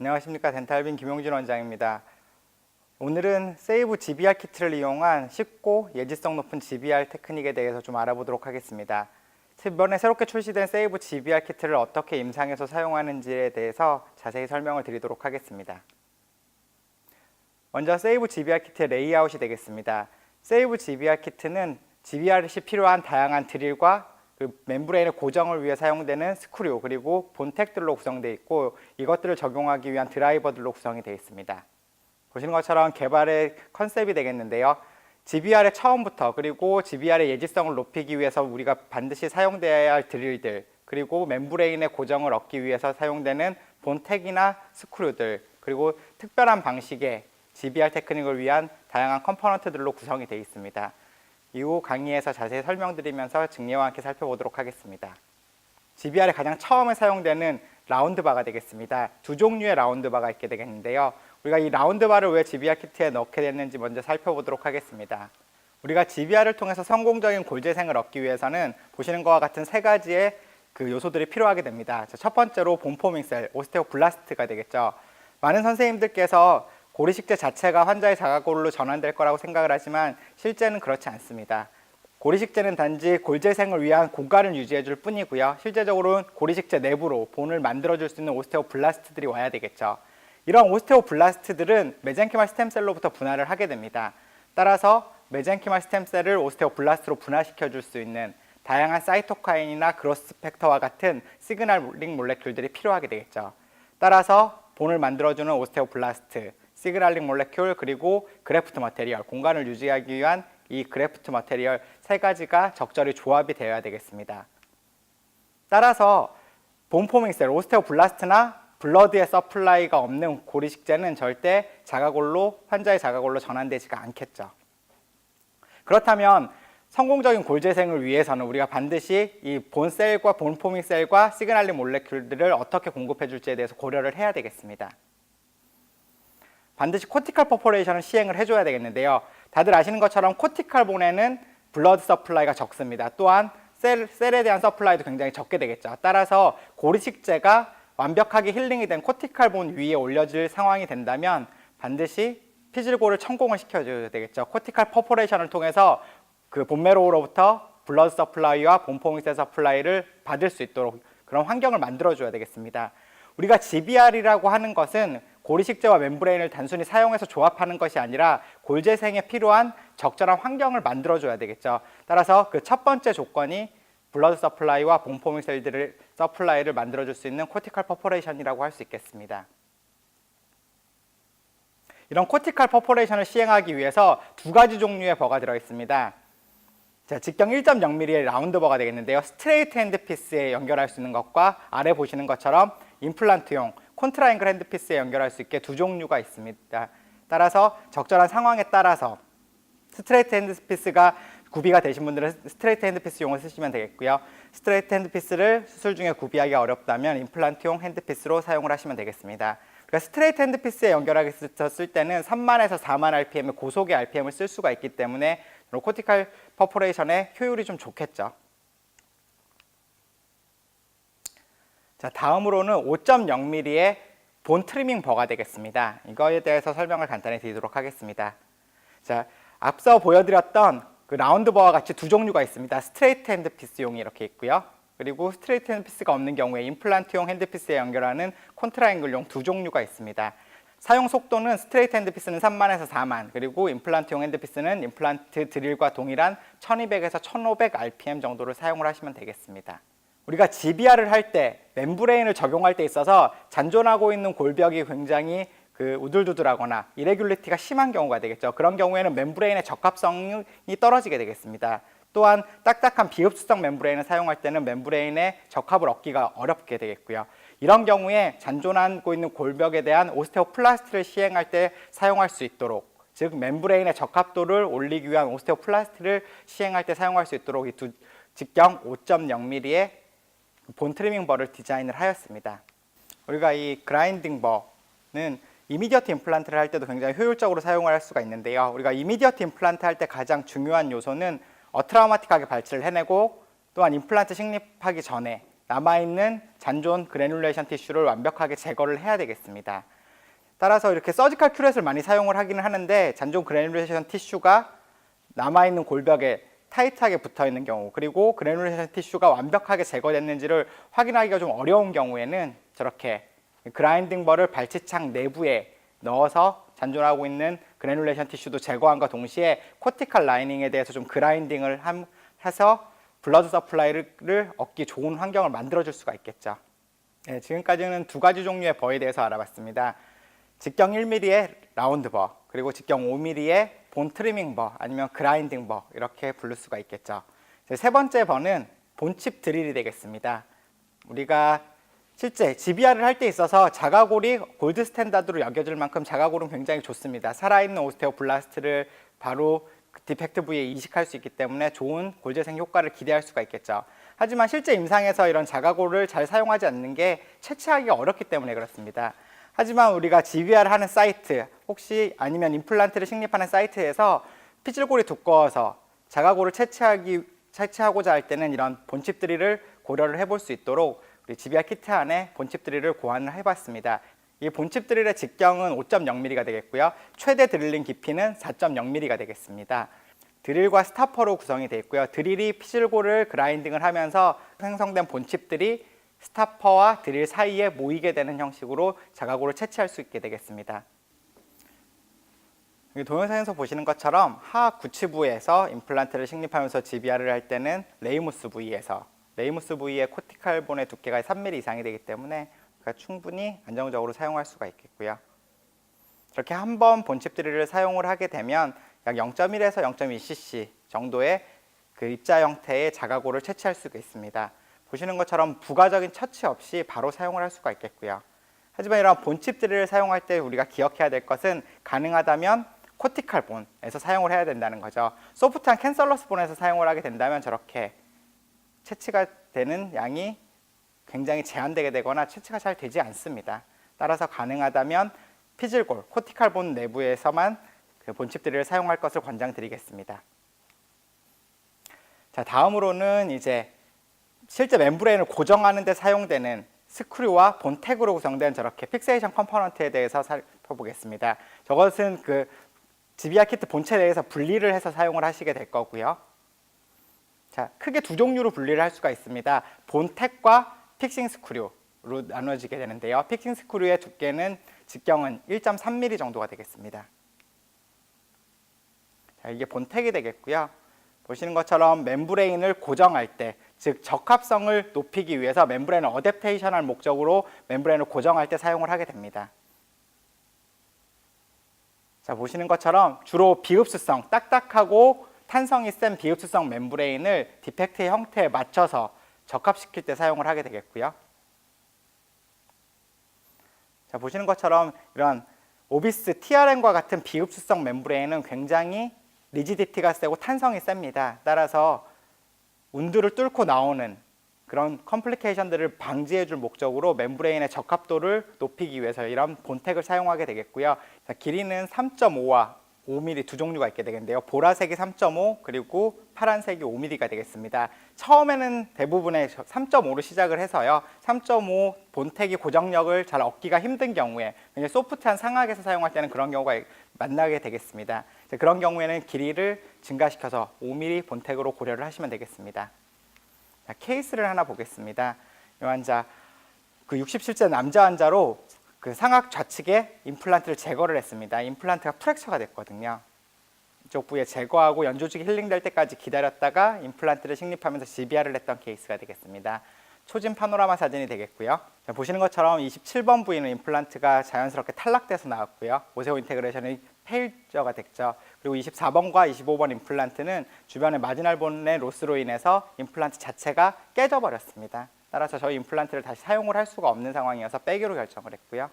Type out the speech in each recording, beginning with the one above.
안녕하십니까. 덴탈빈 김용진 원장입니다. 오늘은 세이브 GBR 키트를 이용한 쉽고 예지성 높은 GBR 테크닉에 대해서 좀 알아보도록 하겠습니다. 이번에 새롭게 출시된 세이브 GBR 키트를 어떻게 임상에서 사용하는지에 대해서 자세히 설명을 드리도록 하겠습니다. 먼저 세이브 GBR 키트의 레이아웃이 되겠습니다. 세이브 GBR 키트는 GBR이 필요한 다양한 드릴과 그 멤브레인의 고정을 위해 사용되는 스크류 그리고 본텍들로 구성되어 있고 이것들을 적용하기 위한 드라이버들로 구성이 되어 있습니다. 보시는 것처럼 개발의 컨셉이 되겠는데요. GBR의 처음부터 그리고 GBR의 예지성을 높이기 위해서 우리가 반드시 사용되어야 할 드릴들 그리고 멤브레인의 고정을 얻기 위해서 사용되는 본텍이나 스크류들 그리고 특별한 방식의 GBR 테크닉을 위한 다양한 컴포넌트들로 구성이 되어 있습니다. 이후 강의에서 자세히 설명드리면서 증례와 함께 살펴보도록 하겠습니다. GBR에 가장 처음에 사용되는 라운드바가 되겠습니다. 두 종류의 라운드바가 있게 되겠는데요. 우리가 이 라운드바를 왜 GBR 키트에 넣게 됐는지 먼저 살펴보도록 하겠습니다. 우리가 GBR을 통해서 성공적인 골재생을 얻기 위해서는 보시는 것과 같은 세 가지의 그 요소들이 필요하게 됩니다. 첫 번째로 본포밍 셀, 오스테오블라스트가 되겠죠. 많은 선생님들께서 고리식재 자체가 환자의 자가골로 전환될 거라고 생각을 하지만 실제는 그렇지 않습니다. 고리식재는 단지 골재생을 위한 공간을 유지해 줄 뿐이고요. 실제적으로는 고리식재 내부로 본을 만들어 줄 수 있는 오스테오블라스트들이 와야 되겠죠. 이런 오스테오블라스트들은 메젠키말 스템셀로부터 분할을 하게 됩니다. 따라서 메젠키말 스템셀을 오스테오블라스트로 분할시켜 줄 수 있는 다양한 사이토카인이나 그로스 팩터와 같은 시그널링 몰레큘들이 필요하게 되겠죠. 따라서 본을 만들어주는 오스테오블라스트, 시그널링 몰레큘 그리고 그래프트 머테리얼, 공간을 유지하기 위한 이 그래프트 머테리얼 세 가지가 적절히 조합이 되어야 되겠습니다. 따라서 본포밍 셀, 오스테오블라스트나 블러드의 서플라이가 없는 고리식재는 절대 환자의 자가골로 전환되지가 않겠죠. 그렇다면 성공적인 골재생을 위해서는 우리가 반드시 이 본셀과 본포밍 셀과 시그널링 몰레큘들을 어떻게 공급해 줄지에 대해서 고려를 해야 되겠습니다. 반드시 코티칼 퍼포레이션을 시행을 해줘야 되겠는데요. 다들 아시는 것처럼 코티칼 본에는 블러드 서플라이가 적습니다. 또한 셀에 대한 서플라이도 굉장히 적게 되겠죠. 따라서 고리식재가 완벽하게 힐링이 된 코티칼 본 위에 올려질 상황이 된다면 반드시 피질골을 천공을 시켜줘야 되겠죠. 코티칼 퍼포레이션을 통해서 그 본메로우로부터 블러드 서플라이와 본포밍셀 서플라이를 받을 수 있도록 그런 환경을 만들어줘야 되겠습니다. 우리가 GBR이라고 하는 것은 고리식재와 멤브레인을 단순히 사용해서 조합하는 것이 아니라 골재생에 필요한 적절한 환경을 만들어줘야 되겠죠. 따라서 그 첫 번째 조건이 블러드 서플라이와 본포밍 셀들을 서플라이를 만들어줄 수 있는 코티칼 퍼포레이션이라고 할 수 있겠습니다. 이런 코티칼 퍼포레이션을 시행하기 위해서 두 가지 종류의 버가 들어있습니다. 자, 직경 1.0mm의 라운드버가 되겠는데요. 스트레이트 핸드피스에 연결할 수 있는 것과 아래 보시는 것처럼 임플란트용 콘트라앵글 핸드피스에 연결할 수 있게 두 종류가 있습니다. 따라서 적절한 상황에 따라서 스트레이트 핸드피스가 구비가 되신 분들은 스트레이트 핸드피스용을 쓰시면 되겠고요. 스트레이트 핸드피스를 수술 중에 구비하기 어렵다면 임플란트용 핸드피스로 사용을 하시면 되겠습니다. 그러니까 스트레이트 핸드피스에 연결하겠을 때는 3만에서 4만 RPM의 고속의 RPM을 쓸 수가 있기 때문에 코티칼 퍼포레이션의 효율이 좀 좋겠죠. 자, 다음으로는 5.0mm의 본 트리밍 버가 되겠습니다. 이거에 대해서 설명을 간단히 드리도록 하겠습니다. 자, 앞서 보여드렸던 그 라운드 버와 같이 두 종류가 있습니다. 스트레이트 핸드피스용이 이렇게 있고요. 그리고 스트레이트 핸드피스가 없는 경우에 임플란트용 핸드피스에 연결하는 콘트라앵글용 두 종류가 있습니다. 사용 속도는 스트레이트 핸드피스는 3만에서 4만, 그리고 임플란트용 핸드피스는 임플란트 드릴과 동일한 1200에서 1500 RPM 정도를 사용을 하시면 되겠습니다. 우리가 GBR을 할 때, 멤브레인을 적용할 때 있어서 잔존하고 있는 골벽이 굉장히 우들두들하거나 이레귤리티가 심한 경우가 되겠죠. 그런 경우에는 멤브레인의 적합성이 떨어지게 되겠습니다. 또한 딱딱한 비흡수성 멤브레인을 사용할 때는 멤브레인의 적합을 얻기가 어렵게 되겠고요. 이런 경우에 잔존하고 있는 골벽에 대한 오스테오플라스트를 시행할 때 사용할 수 있도록, 즉 멤브레인의 적합도를 올리기 위한 오스테오플라스트를 시행할 때 사용할 수 있도록 이 두 직경 5.0mm의 본 트리밍 버를 디자인을 하였습니다. 우리가 이 그라인딩 버는 이미디어트 임플란트를 할 때도 굉장히 효율적으로 사용을 할 수가 있는데요. 우리가 이미디어트 임플란트 할 때 가장 중요한 요소는 어트라우마틱하게 발치를 해내고 또한 임플란트 식립하기 전에 남아있는 잔존 그래놀레이션 티슈를 완벽하게 제거를 해야 되겠습니다. 따라서 이렇게 서지컬 큐렛을 많이 사용을 하기는 하는데 잔존 그래놀레이션 티슈가 남아있는 골벽에 타이트하게 붙어있는 경우, 그리고 그래놀레이션 티슈가 완벽하게 제거됐는지를 확인하기가 좀 어려운 경우에는 저렇게 그라인딩 벌을 발치창 내부에 넣어서 잔존하고 있는 그래놀레이션 티슈도 제거함과 동시에 코티칼 라이닝에 대해서 좀 그라인딩을 해서 블러드 서플라이를 얻기 좋은 환경을 만들어줄 수가 있겠죠. 네, 지금까지는 두 가지 종류의 버에 대해서 알아봤습니다. 직경 1mm의 라운드 버, 그리고 직경 5mm의 본 트리밍 버, 아니면 그라인딩 버, 이렇게 부를 수가 있겠죠. 세 번째 버는 본칩 드릴이 되겠습니다. 우리가 실제 GBR을 할 때 있어서 자가골이 골드 스탠다드로 여겨질 만큼 자가골은 굉장히 좋습니다. 살아있는 오스테오블라스트를 바로 디펙트 부위에 이식할 수 있기 때문에 좋은 골재생 효과를 기대할 수가 있겠죠. 하지만 실제 임상에서 이런 자가골을 잘 사용하지 않는 게 채취하기가 어렵기 때문에 그렇습니다. 하지만 우리가 GBR을 하는 사이트, 혹시 아니면 임플란트를 식립하는 사이트에서 피질골이 두꺼워서 자가골을 채취하고자 할 때는 이런 본칩 드릴을 고려를 해볼 수 있도록 우리 GBR 키트 안에 본칩 드릴을 고안을 해봤습니다. 이 본칩 드릴의 직경은 5.0mm가 되겠고요. 최대 드릴링 깊이는 4.0mm가 되겠습니다. 드릴과 스타퍼로 구성이 되어 있고요. 드릴이 피질골을 그라인딩을 하면서 생성된 본칩들이 스타퍼와 드릴 사이에 모이게 되는 형식으로 자가골을 채취할 수 있게 되겠습니다. 동영상에서 보시는 것처럼 하악 구치부에서 임플란트를 식립하면서 GBR을 할 때는 레이무스 부위의 코티칼본의 두께가 3mm 이상이 되기 때문에 충분히 안정적으로 사용할 수가 있겠고요. 이렇게 한 번 본칩 드릴을 사용을 하게 되면 약 0.1에서 0.2cc 정도의 그 입자 형태의 자가골을 채취할 수가 있습니다. 보시는 것처럼 부가적인 처치 없이 바로 사용을 할 수가 있겠고요. 하지만 이런 본칩 드릴을 사용할 때 우리가 기억해야 될 것은 가능하다면 코티칼 본에서 사용을 해야 된다는 거죠. 소프트한 캔설러스 본에서 사용을 하게 된다면 저렇게 채취가 되는 양이 굉장히 제한되게 되거나 채취가 잘 되지 않습니다. 따라서 가능하다면 피질골, 코티칼 본 내부에서만 그 본칩 드릴을 사용할 것을 권장드리겠습니다. 자, 다음으로는 이제 실제 멤브레인을 고정하는 데 사용되는 스크류와 본택으로 구성된 저렇게 픽세이션 컴포넌트에 대해서 살펴보겠습니다. 저것은 그 GBR 키트 본체 내에서 분리를 해서 사용을 하시게 될 거고요. 자, 크게 두 종류로 분리를 할 수가 있습니다. 본택과 픽싱 스크류로 나눠지게 되는데요. 픽싱 스크류의 두께는 직경은 1.3mm 정도가 되겠습니다. 자, 이게 본택이 되겠고요. 보시는 것처럼 멤브레인을 고정할 때, 즉 적합성을 높이기 위해서 멤브레인을 어댑테이션할 목적으로 멤브레인을 고정할 때 사용을 하게 됩니다. 자, 보시는 것처럼 주로 비흡수성, 딱딱하고 탄성이 센 비흡수성 멤브레인을 디펙트의 형태에 맞춰서 적합시킬 때 사용을 하게 되겠고요. 자, 보시는 것처럼 이런 오비스 TRM과 같은 비흡수성 멤브레인은 굉장히 리지디티가 세고 탄성이 셉니다. 따라서 운두를 뚫고 나오는 그런 컴플리케이션들을 방지해 줄 목적으로 멤브레인의 적합도를 높이기 위해서 이런 본택을 사용하게 되겠고요. 자, 길이는 3.5와 5mm 두 종류가 있게 되겠는데요. 보라색이 3.5 그리고 파란색이 5mm가 되겠습니다. 처음에는 대부분의 3.5로 시작을 해서요. 3.5 본택이 고정력을 잘 얻기가 힘든 경우에 굉장히 소프트한 상악에서 사용할 때는 그런 경우가 만나게 되겠습니다. 그런 경우에는 길이를 증가시켜서 5mm 본택으로 고려를 하시면 되겠습니다. 자, 케이스를 하나 보겠습니다. 이 환자, 그 67세 남자 환자로 그 상악 좌측에 임플란트를 제거를 했습니다. 임플란트가 프랙처가 됐거든요. 이쪽 부위에 제거하고 연조직이 힐링될 때까지 기다렸다가 임플란트를 식립하면서 GBR을 했던 케이스가 되겠습니다. 초진 파노라마 사진이 되겠고요. 자, 보시는 것처럼 27번 부위는 임플란트가 자연스럽게 탈락돼서 나왔고요. 오세오 인테그레이션이 페일저가 됐죠. 그리고 24번과 25번 임플란트는 주변의 마지널 본의 로스로 인해서 임플란트 자체가 깨져버렸습니다. 따라서 저희 임플란트를 다시 사용을 할 수가 없는 상황이어서 빼기로 결정을 했고요.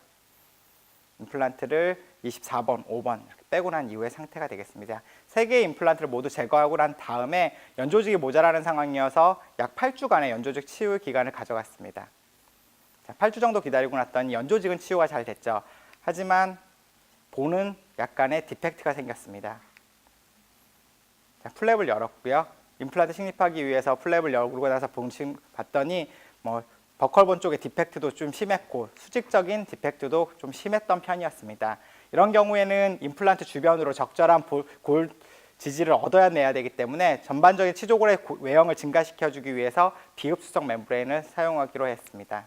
임플란트를 24번, 5번 이렇게 빼고 난 이후의 상태가 되겠습니다. 3개의 임플란트를 모두 제거하고 난 다음에 연조직이 모자라는 상황이어서 약 8주간의 연조직 치유 기간을 가져갔습니다. 자, 8주 정도 기다리고 났더니 연조직은 치유가 잘 됐죠. 하지만 본은 약간의 디펙트가 생겼습니다. 자, 플랩을 열었고요. 임플란트 식립하기 위해서 플랩을 열고 나서 봤더니 뭐 버컬본 쪽의 디펙트도 좀 심했고 수직적인 디펙트도 좀 심했던 편이었습니다. 이런 경우에는 임플란트 주변으로 적절한 골 지지를 얻어야 내야 되기 때문에 전반적인 치조골의 외형을 증가시켜주기 위해서 비흡수성 멤브레인을 사용하기로 했습니다.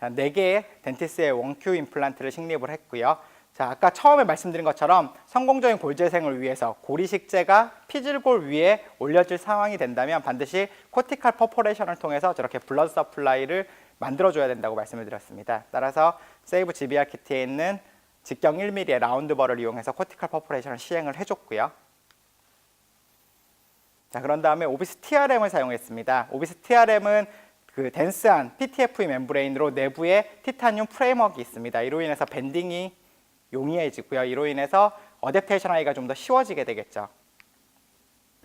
자, 4개의 덴티스의 원큐 임플란트를 식립을 했고요. 자, 아까 처음에 말씀드린 것처럼 성공적인 골 재생을 위해서 고리식재가 피질골 위에 올려질 상황이 된다면 반드시 코티칼 퍼포레이션을 통해서 저렇게 블러드 서플라이를 만들어줘야 된다고 말씀을 드렸습니다. 따라서 세이브 GBR 키트에 있는 직경 1mm의 라운드벌을 이용해서 코티칼 퍼포레이션을 시행을 해줬고요. 자, 그런 다음에 오비스 TRM을 사용했습니다. 오비스 TRM은 그 덴스한 PTFE 멤브레인으로 내부에 티타늄 프레임워크가 있습니다. 이로 인해서 밴딩이 용이해지고요. 이로 인해서 어댑테이션 하기가 좀 더 쉬워지게 되겠죠.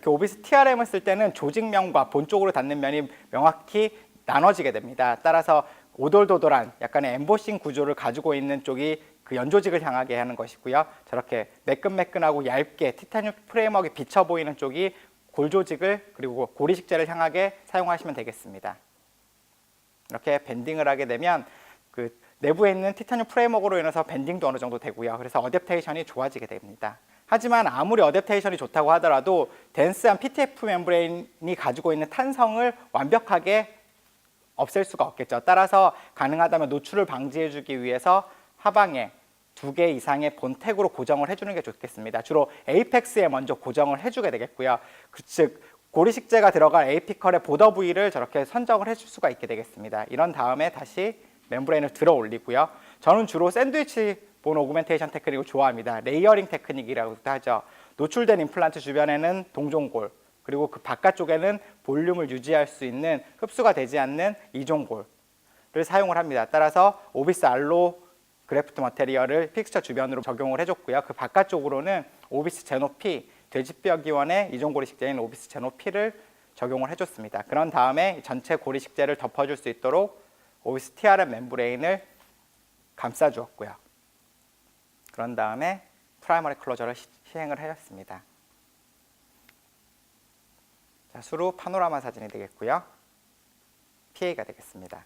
그 오비스 TRM을 쓸 때는 조직면과 본 쪽으로 닿는 면이 명확히 나눠지게 됩니다. 따라서 오돌도돌한 약간의 엠보싱 구조를 가지고 있는 쪽이 그 연조직을 향하게 하는 것이고요. 저렇게 매끈매끈하고 얇게 티타늄 프레임워크가 비쳐 보이는 쪽이 골조직을 그리고 고리식재를 향하게 사용하시면 되겠습니다. 이렇게 밴딩을 하게 되면 그 내부에 있는 티타늄 프레임워크로 인해서 밴딩도 어느 정도 되고요. 그래서 어댑테이션이 좋아지게 됩니다. 하지만 아무리 어댑테이션이 좋다고 하더라도 덴스한 PTF 멤브레인이 가지고 있는 탄성을 완벽하게 없앨 수가 없겠죠. 따라서 가능하다면 노출을 방지해주기 위해서 하방에 2개 이상의 본택으로 고정을 해주는 게 좋겠습니다. 주로 에이펙스에 먼저 고정을 해주게 되겠고요. 즉 고리식재가 들어간 에이피컬의 보더 부위를 저렇게 선정을 해줄 수가 있게 되겠습니다. 이런 다음에 다시 멤브레인을 들어 올리고요. 저는 주로 샌드위치 본 오그멘테이션 테크닉을 좋아합니다. 레이어링 테크닉이라고도 하죠. 노출된 임플란트 주변에는 동종골, 그리고 그 바깥쪽에는 볼륨을 유지할 수 있는 흡수가 되지 않는 이종골을 사용을 합니다. 따라서 오비스 알로 그래프트 머테리얼을 픽스처 주변으로 적용을 해줬고요. 그 바깥쪽으로는 오비스 제노피, 돼지뼈 기원의 이종고리식재인 오비스 제노피를 적용을 해줬습니다. 그런 다음에 전체 고리식재를 덮어줄 수 있도록 오비스 TRM 멤브레인을 감싸주었고요. 그런 다음에 프라이머리 클로저를 시행을 하였습니다. 자, 수루 파노라마 사진이 되겠고요. PA가 되겠습니다.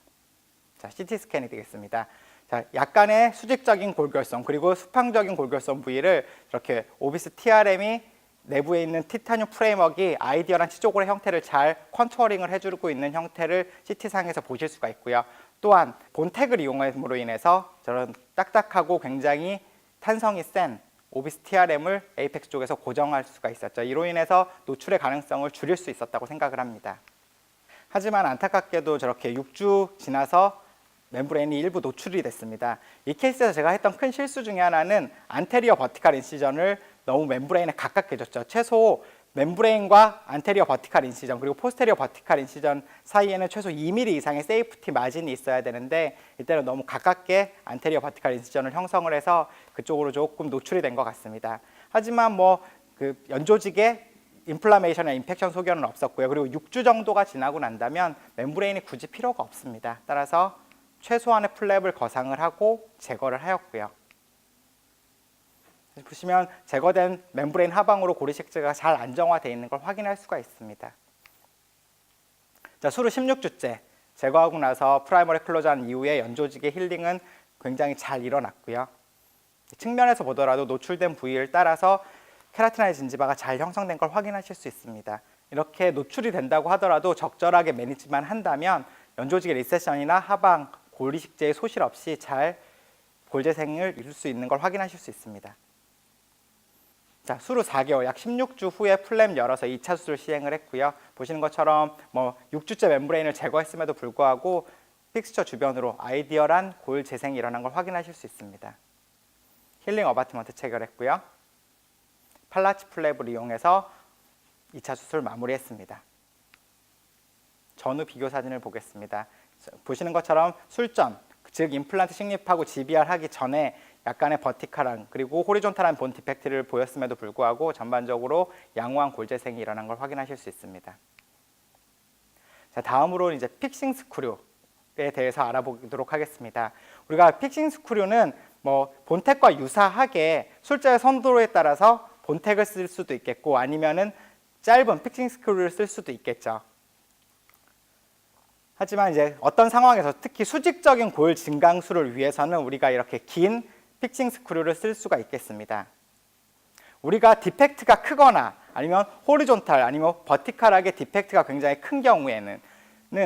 자, CT 스캔이 되겠습니다. 자, 약간의 수직적인 골결성 그리고 수평적인 골결성 부위를 이렇게 오비스 TRM이 내부에 있는 티타늄 프레임워크가 아이디어한 치조골의 형태를 잘 컨투어링을 해주고 있는 형태를 CT상에서 보실 수가 있고요. 또한 본택을 이용함으로 인해서 저런 딱딱하고 굉장히 탄성이 센 오비스 TRM을 에이펙스 쪽에서 고정할 수가 있었죠. 이로 인해서 노출의 가능성을 줄일 수 있었다고 생각을 합니다. 하지만 안타깝게도 저렇게 6주 지나서 멤브레인이 일부 노출이 됐습니다. 이 케이스에서 제가 했던 큰 실수 중에 하나는 안테리어 버티칼 인시전을 너무 멤브레인에 가깝게 줬죠. 최소 멤브레인과 안테리어 버티칼 인시전 그리고 포스테리어 버티칼 인시전 사이에는 최소 2mm 이상의 세이프티 마진이 있어야 되는데 이때는 너무 가깝게 안테리어 버티칼 인시전을 형성을 해서 그쪽으로 조금 노출이 된 것 같습니다. 하지만 뭐 그 연조직에 인플라메이션이나 인펙션 소견은 없었고요. 그리고 6주 정도가 지나고 난다면 멤브레인이 굳이 필요가 없습니다. 따라서 최소한의 플랩을 거상을 하고 제거를 하였고요. 보시면 제거된 멤브레인 하방으로 고리식재가 잘 안정화되어 있는 걸 확인할 수가 있습니다. 자, 수루 16주째 제거하고 나서 프라이머리 클로저한 이후에 연조직의 힐링은 굉장히 잘 일어났고요. 측면에서 보더라도 노출된 부위를 따라서 케라티나의 진지바가 잘 형성된 걸 확인하실 수 있습니다. 이렇게 노출이 된다고 하더라도 적절하게 매니지만 한다면 연조직의 리세션이나 하방, 고리식재의 소실 없이 잘 골재생을 이룰 수 있는 걸 확인하실 수 있습니다. 자, 수루 4개월, 약 16주 후에 플랩 열어서 2차 수술 시행을 했고요. 보시는 것처럼 뭐 6주째 멤브레인을 제거했음에도 불구하고 픽스처 주변으로 아이디얼한 골 재생이 일어난 걸 확인하실 수 있습니다. 힐링 어바트먼트 체결했고요. 팔라치 플랩을 이용해서 2차 수술 마무리했습니다. 전후 비교 사진을 보겠습니다. 보시는 것처럼 술전, 즉 임플란트 식립하고 GBR 하기 전에 약간의 버티칼한 그리고 호리존탈한 본 디펙트를 보였음에도 불구하고 전반적으로 양호한 골재생이 일어난 걸 확인하실 수 있습니다. 자, 다음으로 이제 픽싱 스크류에 대해서 알아보도록 하겠습니다. 우리가 픽싱 스크류는 뭐 본택과 유사하게 술자의 선도에 따라서 본택을 쓸 수도 있겠고 아니면은 짧은 픽싱 스크류를 쓸 수도 있겠죠. 하지만 이제 어떤 상황에서 특히 수직적인 골 증강수를 위해서는 우리가 이렇게 긴 픽싱 스크류를 쓸 수가 있겠습니다. 우리가 디펙트가 크거나 아니면 호리존탈 아니면 버티컬하게 디펙트가 굉장히 큰 경우에는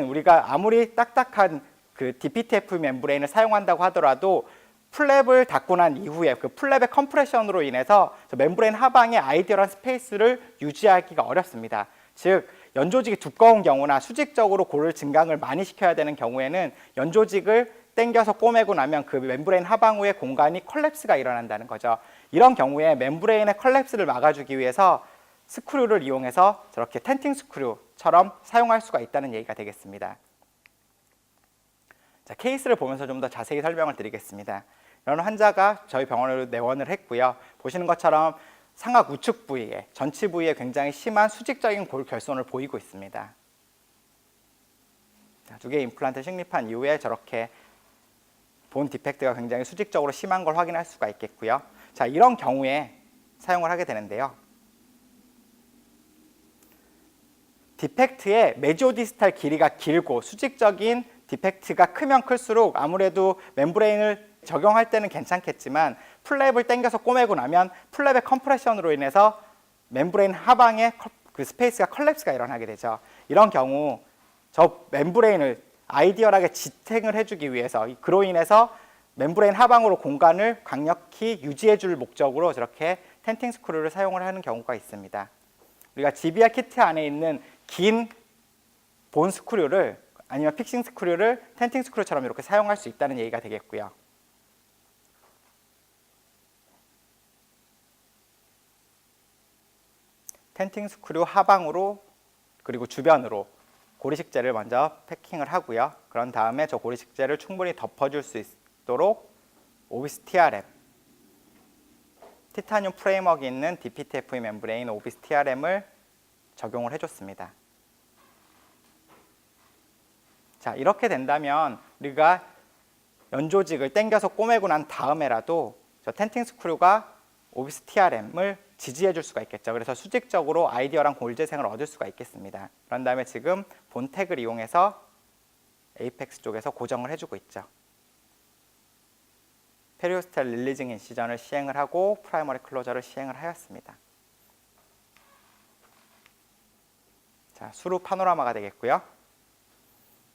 우리가 아무리 딱딱한 그 DPTF 멤브레인을 사용한다고 하더라도 플랩을 닫고 난 이후에 그 플랩의 컴프레션으로 인해서 저 멤브레인 하방에 아이디얼한 스페이스를 유지하기가 어렵습니다. 즉 연조직이 두꺼운 경우나 수직적으로 골 증강을 많이 시켜야 되는 경우에는 연조직을 당겨서 꼬매고 나면 그 멤브레인 하방우의 공간이 컬랩스가 일어난다는 거죠. 이런 경우에 멤브레인의 컬랩스를 막아주기 위해서 스크류를 이용해서 저렇게 텐팅 스크류처럼 사용할 수가 있다는 얘기가 되겠습니다. 자, 케이스를 보면서 좀 더 자세히 설명을 드리겠습니다. 이런 환자가 저희 병원으로 내원을 했고요. 보시는 것처럼 상악 우측 부위에, 전치 부위에 굉장히 심한 수직적인 골 결손을 보이고 있습니다. 두 개의 임플란트 식립한 이후에 저렇게 본 디펙트가 굉장히 수직적으로 심한 걸 확인할 수가 있겠고요. 자, 이런 경우에 사용을 하게 되는데요. 디펙트의 메지오디스탈 길이가 길고 수직적인 디펙트가 크면 클수록 아무래도 멤브레인을 적용할 때는 괜찮겠지만 플랩을 당겨서 꼬매고 나면 플랩의 컴프레션으로 인해서 멤브레인 하방에 그 스페이스가 컬랩스가 일어나게 되죠. 이런 경우 저 멤브레인을 아이디얼하게 지탱을 해주기 위해서 그로 인해서 멤브레인 하방으로 공간을 강력히 유지해 줄 목적으로 저렇게 텐팅 스크류를 사용을 하는 경우가 있습니다. 우리가 GBR 키트 안에 있는 긴 본 스크류를 아니면 픽싱 스크류를 텐팅 스크류처럼 이렇게 사용할 수 있다는 얘기가 되겠고요. 텐팅 스크류 하방으로 그리고 주변으로 고리식재를 먼저 패킹을 하고요. 그런 다음에 저 고리식재를 충분히 덮어줄 수 있도록 오비스 TRM, 티타늄 프레임워크 있는 DPTFE 멤브레인 오비스 TRM을 적용을 해줬습니다. 자, 이렇게 된다면 우리가 연조직을 당겨서 꼬매고 난 다음에라도 저 텐팅 스크류가 오비스 TRM을 지지해 줄 수가 있겠죠. 그래서 수직적으로 아이디얼한 골 재생을 얻을 수가 있겠습니다. 그런 다음에 지금 본택을 이용해서 에이펙스 쪽에서 고정을 해주고 있죠. 페리오스탈 릴리징 인시전을 시행을 하고 프라이머리 클로저를 시행을 하였습니다. 자, 수루 파노라마가 되겠고요.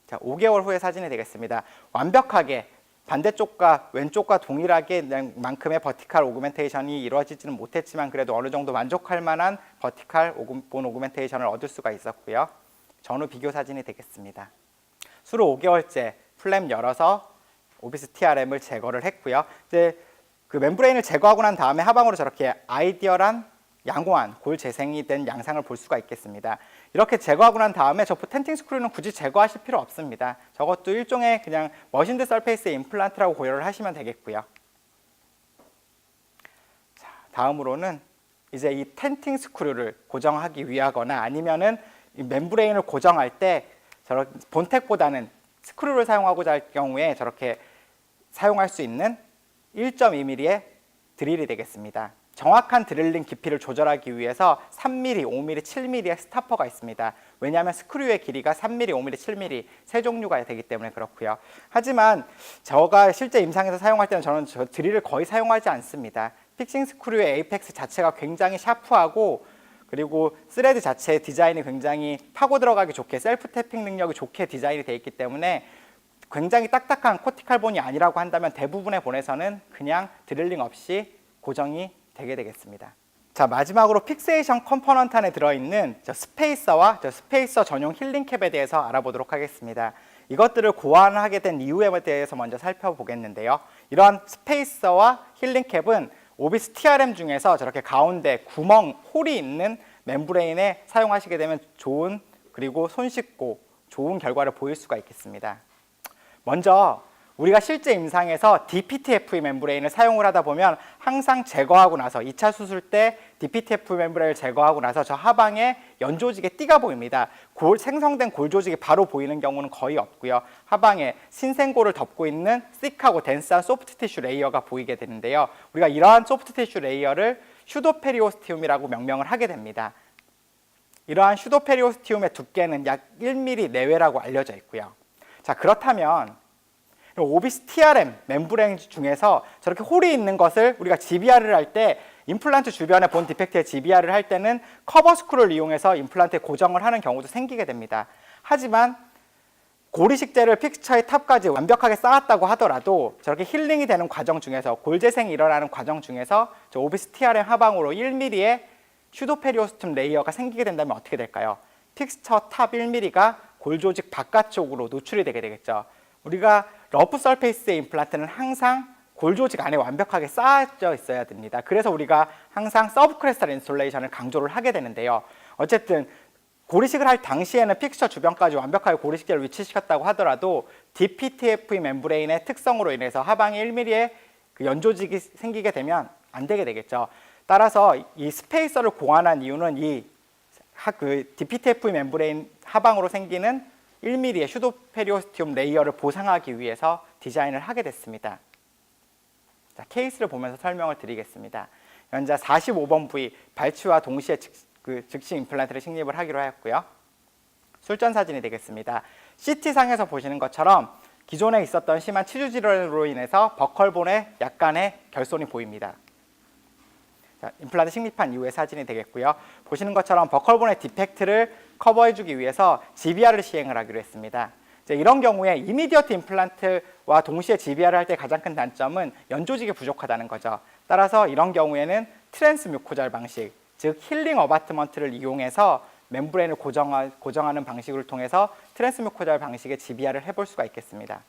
자, 5개월 후의 사진이 되겠습니다. 완벽하게 반대쪽과 왼쪽과 동일하게 만큼의 버티컬 오그멘테이션이 이루어지지는 못했지만 그래도 어느 정도 만족할 만한 버티컬 본 오그멘테이션을 얻을 수가 있었고요. 전후 비교 사진이 되겠습니다. 수로 5개월째 플랩 열어서 오비스 TRM을 제거를 했고요. 이제 그 멤브레인을 제거하고 난 다음에 하방으로 저렇게 아이디얼한 양호한 골 재생이 된 양상을 볼 수가 있겠습니다. 이렇게 제거하고 난 다음에 저 텐팅 스크류는 굳이 제거하실 필요 없습니다. 저것도 일종의 그냥 머신드 서페이스 임플란트라고 고려를 하시면 되겠고요. 자, 다음으로는 이제 이 텐팅 스크류를 고정하기 위하거나 아니면은 이 멤브레인을 고정할 때 저런 본텍보다는 스크류를 사용하고자 할 경우에 저렇게 사용할 수 있는 1.2mm의 드릴이 되겠습니다. 정확한 드릴링 깊이를 조절하기 위해서 3mm, 5mm, 7mm의 스타퍼가 있습니다. 왜냐하면 스크류의 길이가 3mm, 5mm, 7mm 세 종류가 되기 때문에 그렇고요. 하지만 제가 실제 임상에서 사용할 때는 저는 저 드릴을 거의 사용하지 않습니다. 픽싱 스크류의 에이펙스 자체가 굉장히 샤프하고 그리고 스레드 자체의 디자인이 굉장히 파고 들어가기 좋게 셀프 태핑 능력이 좋게 디자인이 되어 있기 때문에 굉장히 딱딱한 코티칼 본이 아니라고 한다면 대부분의 본에서는 그냥 드릴링 없이 고정이 되게 되겠습니다. 자, 마지막으로 픽세이션 컴포넌트 안에 들어있는 저 스페이서와 저 스페이서 전용 힐링 캡에 대해서 알아보도록 하겠습니다. 이것들을 고안하게 된 이유에 대해서 먼저 살펴보겠는데요. 이러한 스페이서와 힐링 캡은 오비스 TRM 중에서 저렇게 가운데 구멍, 홀이 있는 멤브레인에 사용하시게 되면 좋은 그리고 손쉽고 좋은 결과를 보일 수가 있겠습니다. 먼저 우리가 실제 임상에서 DPTFE 멤브레인을 사용을 하다 보면 항상 제거하고 나서 2차 수술 때 DPTFE 멤브레인을 제거하고 나서 저 하방에 연조직에 띠가 보입니다. 생성된 골 조직이 바로 보이는 경우는 거의 없고요. 하방에 신생골을 덮고 있는 씩하고 덴스한 소프트 티슈 레이어가 보이게 되는데요. 우리가 이러한 소프트 티슈 레이어를 슈도페리오스티움이라고 명명을 하게 됩니다. 이러한 슈도페리오스티움의 두께는 약 1mm 내외라고 알려져 있고요. 자, 그렇다면 오비스 TRM 멤브레인 중에서 저렇게 홀이 있는 것을 우리가 GBR을 할 때 임플란트 주변에 본 디펙트의 GBR을 할 때는 커버 스크루를 이용해서 임플란트에 고정을 하는 경우도 생기게 됩니다. 하지만 고리식재를 픽스처의 탑까지 완벽하게 쌓았다고 하더라도 저렇게 힐링이 되는 과정 중에서 골 재생이 일어나는 과정 중에서 저 오비스 TRM 하방으로 1mm의 슈도페리오스툼 레이어가 생기게 된다면 어떻게 될까요? 픽스처 탑 1mm가 골 조직 바깥쪽으로 노출이 되게 되겠죠. 우리가 러프 서페이스의 임플란트는 항상 골 조직 안에 완벽하게 쌓여져 있어야 됩니다. 그래서 우리가 항상 서브크레스탈 인솔레이션을 강조를 하게 되는데요. 어쨌든 고리식을 할 당시에는 픽스처 주변까지 완벽하게 고리식재를 위치시켰다고 하더라도 DPTFE 멤브레인의 특성으로 인해서 하방에 1mm의 그 연조직이 생기게 되면 안 되게 되겠죠. 따라서 이 스페이서를 고안한 이유는 이 DPTFE 멤브레인 하방으로 생기는 1mm의 슈도페리오스티움 레이어를 보상하기 위해서 디자인을 하게 됐습니다. 자, 케이스를 보면서 설명을 드리겠습니다. 연자 45번 부위 발치와 동시에 즉시 임플란트를 식립을 하기로 하였고요. 술전 사진이 되겠습니다. CT상에서 보시는 것처럼 기존에 있었던 심한 치주 질환으로 인해서 버컬본에 약간의 결손이 보입니다. 자, 임플란트 식립한 이후의 사진이 되겠고요. 보시는 것처럼 버컬본의 디펙트를 커버해주기 위해서 GBR을 시행을 하기로 했습니다. 이런 경우에 이미디어트 임플란트와 동시에 GBR을 할 때 가장 큰 단점은 연조직이 부족하다는 거죠. 따라서 이런 경우에는 트랜스뮤코잘 방식, 즉 힐링 어바트먼트를 이용해서 멤브레인을 고정하는 방식을 통해서 트랜스뮤코잘 방식의 GBR을 해볼 수가 있겠습니다.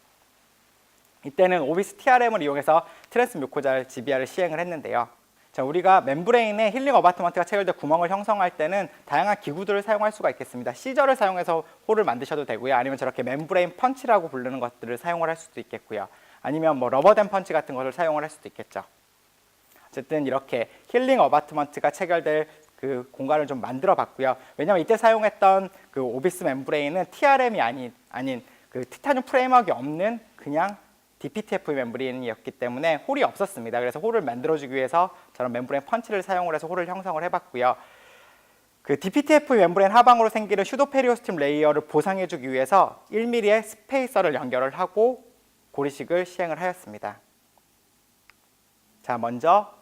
이때는 오비스 TRM을 이용해서 트랜스뮤코잘 GBR을 시행을 했는데요. 자, 우리가 멤브레인에 힐링 어바트먼트가 체결돼 구멍을 형성할 때는 다양한 기구들을 사용할 수가 있겠습니다. 시저를 사용해서 홀을 만드셔도 되고요. 아니면 저렇게 멤브레인 펀치라고 부르는 것들을 사용을 할 수도 있겠고요. 아니면 뭐 러버댐 펀치 같은 것을 사용을 할 수도 있겠죠. 어쨌든 이렇게 힐링 어바트먼트가 체결될 그 공간을 좀 만들어 봤고요. 왜냐하면 이때 사용했던 그 오비스 멤브레인은 TRM이 아닌 그 티타늄 프레임워크가 없는 그냥 DPTF 멤브레인이었기 때문에 홀이 없었습니다. 그래서 홀을 만들어주기 위해서 저런 멤브레인 펀치를 사용을 해서 홀을 형성을 해봤고요. 그 DPTF 멤브레인 하방으로 생기는 슈도페리오스튬 레이어를 보상해주기 위해서 1mm의 스페이서를 연결을 하고 고리식을 시행을 하였습니다. 자, 먼저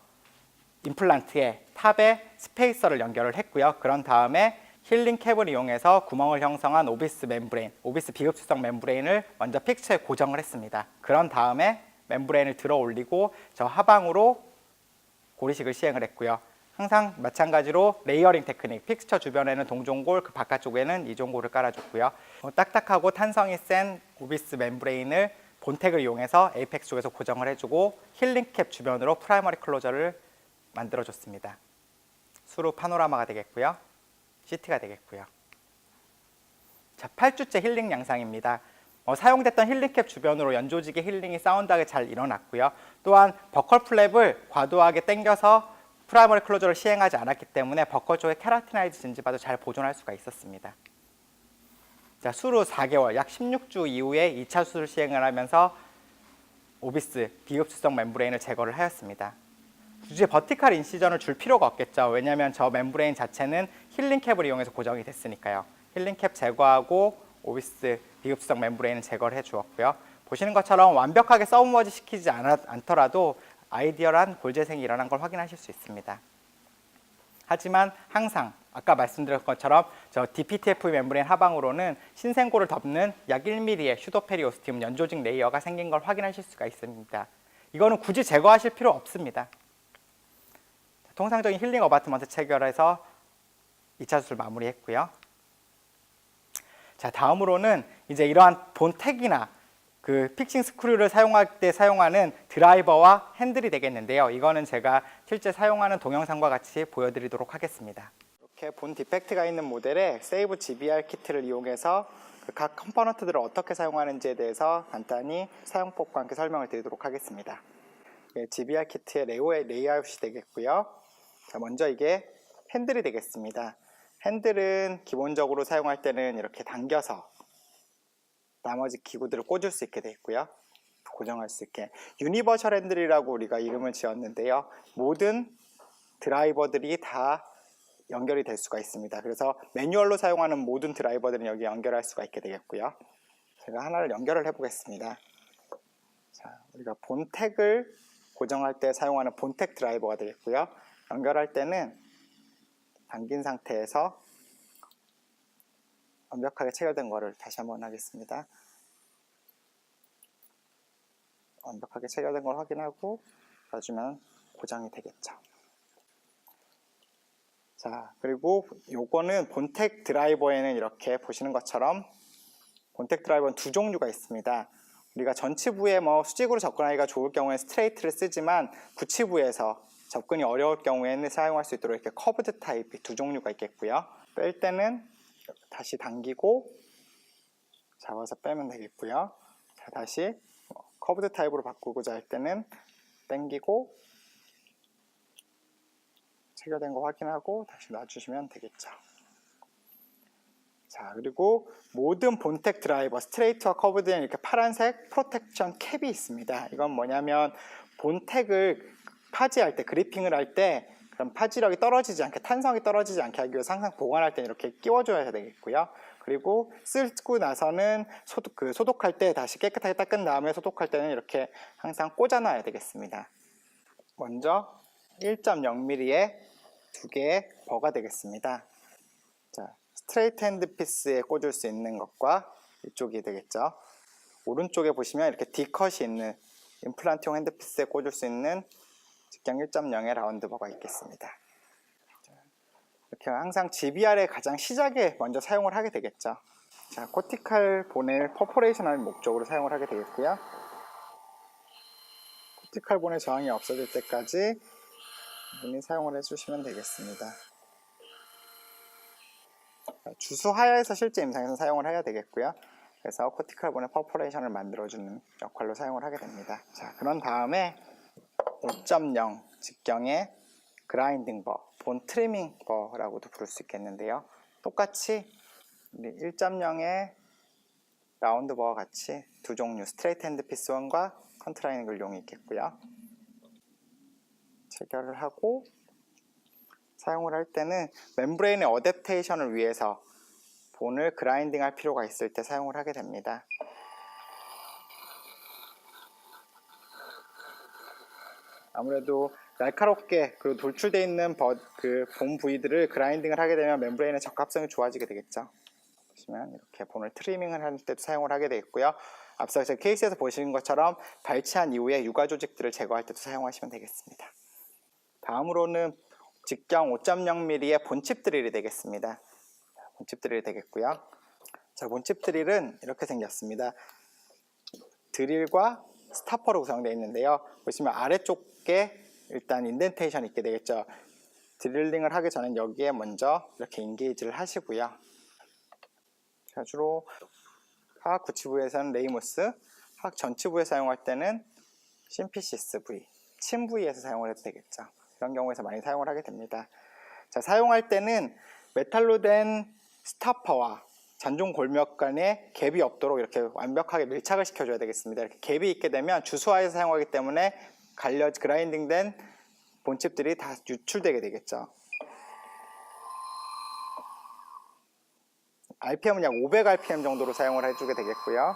임플란트의 탑에 스페이서를 연결을 했고요. 그런 다음에 힐링 캡을 이용해서 구멍을 형성한 오비스 멤브레인, 오비스 비급수성 멤브레인을 먼저 픽스에 고정을 했습니다. 그런 다음에 멤브레인을 들어 올리고 저 하방으로 고리식을 시행을 했고요. 항상 마찬가지로 레이어링 테크닉, 픽스처 주변에는 동종골, 그 바깥쪽에는 이종골을 깔아줬고요. 딱딱하고 탄성이 센 오비스 멤브레인을 본텍을 이용해서 에이펙스 쪽에서 고정을 해주고 힐링 캡 주변으로 프라이머리 클로저를 만들어줬습니다. 수루 파노라마가 되겠고요. CT가 되겠고요. 자, 8주째 힐링 양상입니다. 사용됐던 힐링캡 주변으로 연조직의 힐링이 사운드하게 잘 일어났고요. 또한 버컬 플랩을 과도하게 당겨서 프라이머리 클로저를 시행하지 않았기 때문에 버컬 쪽의 케라티나이드 진지바도 잘 보존할 수가 있었습니다. 자, 수루 4개월, 약 16주 이후에 2차 수술 시행을 하면서 오비스 비흡수성 멤브레인을 제거를 하였습니다. 굳이 버티컬 인시전을 줄 필요가 없겠죠. 왜냐하면 저 멤브레인 자체는 힐링 캡을 이용해서 고정이 됐으니까요. 힐링 캡 제거하고 오비스 비흡수성 멤브레인을 제거를 해주었고요. 보시는 것처럼 완벽하게 서브머지 시키지 않더라도 아이디얼한 골 재생이 일어난 걸 확인하실 수 있습니다. 하지만 항상 아까 말씀드렸던 것처럼 저 DPTF 멤브레인 하방으로는 신생골을 덮는 약 1mm의 슈도페리오스티움 연조직 레이어가 생긴 걸 확인하실 수가 있습니다. 이거는 굳이 제거하실 필요 없습니다. 통상적인 힐링 어바트먼트 체결해서 2차 수술 마무리했고요. 자, 다음으로는 이제 이러한 본텍이나 그 픽싱 스크류를 사용할 때 사용하는 드라이버와 핸들이 되겠는데요. 이거는 제가 실제 사용하는 동영상과 같이 보여드리도록 하겠습니다. 이렇게 본 디펙트가 있는 모델의 세이브 GBR 키트를 이용해서 각 컴포넌트들을 어떻게 사용하는지에 대해서 간단히 사용법과 함께 설명을 드리도록 하겠습니다. GBR 키트의 레이아웃이 되겠고요. 자, 먼저 이게 핸들이 되겠습니다. 핸들은 기본적으로 사용할 때는 이렇게 당겨서 나머지 기구들을 꽂을 수 있게 되어 있고요. 고정할 수 있게 유니버셜 핸들이라고 우리가 이름을 지었는데요. 모든 드라이버들이 다 연결이 될 수가 있습니다. 그래서 매뉴얼로 사용하는 모든 드라이버들은 여기 연결할 수가 있게 되겠고요. 제가 하나를 연결을 해 보겠습니다. 자, 우리가 본택을 고정할 때 사용하는 본택 드라이버가 되겠고요. 연결할 때는 당긴 상태에서 완벽하게 체결된 거를 다시 한번 하겠습니다. 완벽하게 체결된 걸 확인하고 놔주면 고정이 되겠죠. 자, 그리고 요거는 본택 드라이버에는 이렇게 보시는 것처럼 본택 드라이버는 두 종류가 있습니다. 우리가 전치부에 수직으로 접근하기가 좋을 경우에 스트레이트를 쓰지만 구치부에서 접근이 어려울 경우에는 사용할 수 있도록 이렇게 커브드 타입이 두 종류가 있겠고요. 뺄 때는 다시 당기고 잡아서 빼면 되겠고요. 자, 다시 커브드 타입으로 바꾸고자 할 때는 당기고 체결된 거 확인하고 다시 놔주시면 되겠죠. 자, 그리고 모든 본택 드라이버 스트레이트와 커브드에는 이렇게 파란색 프로텍션 캡이 있습니다. 이건 뭐냐면 본택을 파지할 때, 그리핑을 할 때 그럼 파지력이 떨어지지 않게, 탄성이 떨어지지 않게 하기 위해서 항상 보관할 때 이렇게 끼워줘야 되겠고요. 그리고 쓰고 나서는 소독할 때 다시 깨끗하게 닦은 다음에 소독할 때는 이렇게 항상 꽂아놔야 되겠습니다. 먼저 1.0mm의 두 개의 버가 되겠습니다. 자, 스트레이트 핸드피스에 꽂을 수 있는 것과 이쪽이 되겠죠. 오른쪽에 보시면 이렇게 D컷이 있는 임플란트용 핸드피스에 꽂을 수 있는 직경 1.0의 라운드 버가 있겠습니다. 이렇게 항상 GBR의 가장 시작에 먼저 사용을 하게 되겠죠. 자, 코티칼 본을 퍼포레이션하는 목적으로 사용을 하게 되겠고요. 코티칼 본의 저항이 없어질 때까지 분이 사용을 해주시면 되겠습니다. 주수 하야에서 실제 임상에서 사용을 해야 되겠고요. 그래서 코티칼 본의 퍼포레이션을 만들어주는 역할로 사용을 하게 됩니다. 자, 그런 다음에 5.0 직경의 그라인딩 버, 본 트리밍 버라고도 부를 수 있겠는데요. 똑같이 1.0의 라운드 버와 같이 두 종류 스트레이트 핸드피스 원과 컨트라이닝글 용이 있겠고요. 체결을 하고 사용을 할 때는 멤브레인의 어댑테이션을 위해서 본을 그라인딩 할 필요가 있을 때 사용을 하게 됩니다. 아무래도 날카롭게 그리고 돌출되어 있는 본 부위들을 그라인딩을 하게 되면 멤브레인의 적합성이 좋아지게 되겠죠. 보시면 이렇게 본을 트리밍을 할 때도 사용을 하게 되겠고요. 앞서 제 케이스에서 보시는 것처럼 발치한 이후에 유가 조직들을 제거할 때도 사용하시면 되겠습니다. 다음으로는 직경 5.0mm의 본칩 드릴이 되겠습니다. 본칩 드릴이 되겠고요. 자, 본칩 드릴은 이렇게 생겼습니다. 드릴과 스타퍼로 구성되어 있는데요. 보시면 아래쪽에 일단 인덴테이션이 있게 되겠죠. 드릴링을 하기 전엔 여기에 먼저 이렇게 인게이지를 하시고요. 자, 주로 하악 구치부에서는 레이모스, 하악 전치부에 사용할 때는 심피시스 부위, 침 부위에서 사용을 해도 되겠죠. 이런 경우에서 많이 사용을 하게 됩니다. 자, 사용할 때는 메탈로 된 스타퍼와 잔종 골격 간에 갭이 없도록 이렇게 완벽하게 밀착을 시켜줘야 되겠습니다. 이렇게 갭이 있게 되면 주수하에서 사용하기 때문에 그라인딩된 본칩들이 다 유출되게 되겠죠. RPM은 약 500rpm 정도로 사용을 해주게 되겠고요.